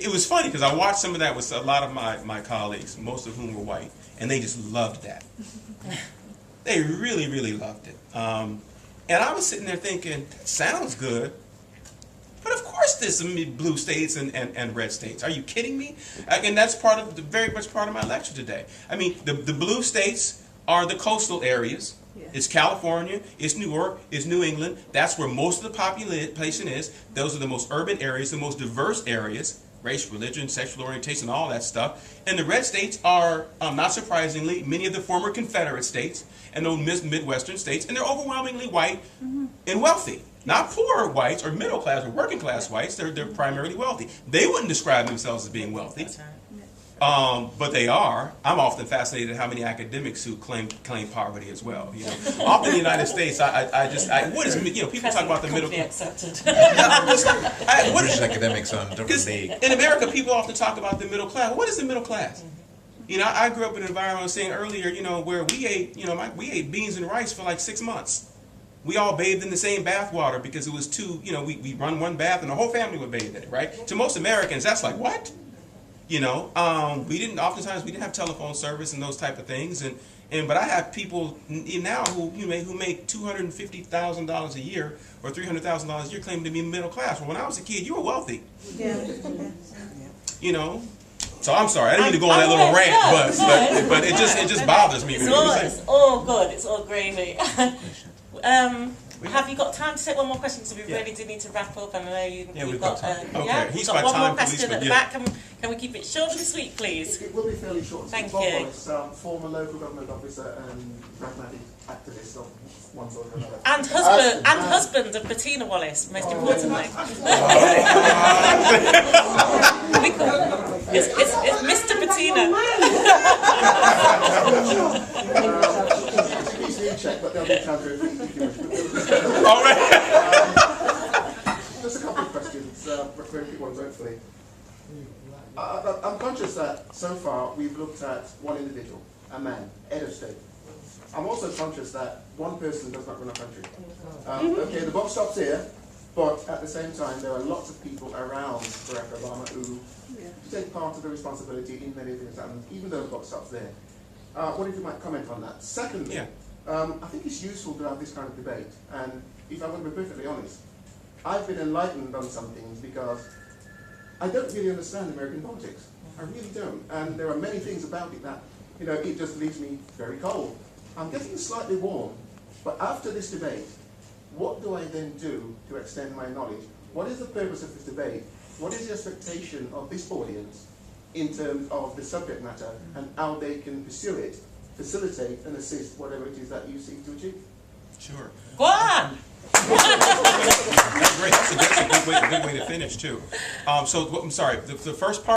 it was funny because I watched some of that with a lot of my colleagues, most of whom were white, and they just loved that. They really, really loved it. And I was sitting there thinking, that sounds good. But of course there's some blue states and red states. Are you kidding me? And that's very much part of my lecture today. I mean, the blue states are the coastal areas. Yeah. It's California, it's New York, it's New England. That's where most of the population is. Those are the most urban areas, the most diverse areas. Race, religion, sexual orientation, all that stuff. And the red states are, not surprisingly, many of the former Confederate states and those Midwestern states, and they're overwhelmingly white and wealthy. Not poor whites or middle class or working class whites. They're primarily wealthy. They wouldn't describe themselves as being wealthy. But they are. I'm often fascinated at how many academics who claim poverty as well. You know, often in the United States, what is, you know, people talk about the middle class. British academics on different league. In America, people often talk about the middle class. What is the middle class? You know, I grew up in an environment I was saying earlier, you know, where we ate, you know, we ate beans and rice for like 6 months. We all bathed in the same bath water because it was too, you know, we run one bath and the whole family would bathe in it, right? To most Americans, that's like, what? You know, oftentimes we didn't have telephone service and those type of things, but I have people now who make $250,000 a year or $300,000 a year claiming to be middle class. Well, when I was a kid, you were wealthy. Yeah. You know, so I'm sorry, I didn't mean to go on that little rant, but it just bothers me. It's all good. It's all gravy. Have you got time to take one more question? So we really do need to wrap up. And I know we've got time. We've got one more question at the back. Can we keep it short and sweet, please? It will be fairly short. Thank Bob you. Wallace, former local government officer and pragmatic activist of one sort or another. And husband of Bettina Wallace, most importantly. It's Mr. Bettina. Check, but they'll be transferred. All right. Just a couple of questions, very quick ones, hopefully. I'm conscious that so far we've looked at one individual, a man, head of state. I'm also conscious that one person does not run a country. Okay, the buck stops here, but at the same time there are lots of people around Barack Obama who take part of the responsibility in many things, even though the buck stops there. What if you might comment on that? Secondly, I think it's useful to have this kind of debate, and if I'm going to be perfectly honest, I've been enlightened on some things because I don't really understand American politics. I really don't, and there are many things about it that, you know, it just leaves me very cold. I'm getting slightly warm, but after this debate, what do I then do to extend my knowledge? What is the purpose of this debate? What is the expectation of this audience in terms of the subject matter and how they can pursue it, facilitate and assist whatever it is that you seek to achieve? Sure. Go on! That's great. That's a good way to finish, too. I'm sorry. The first part.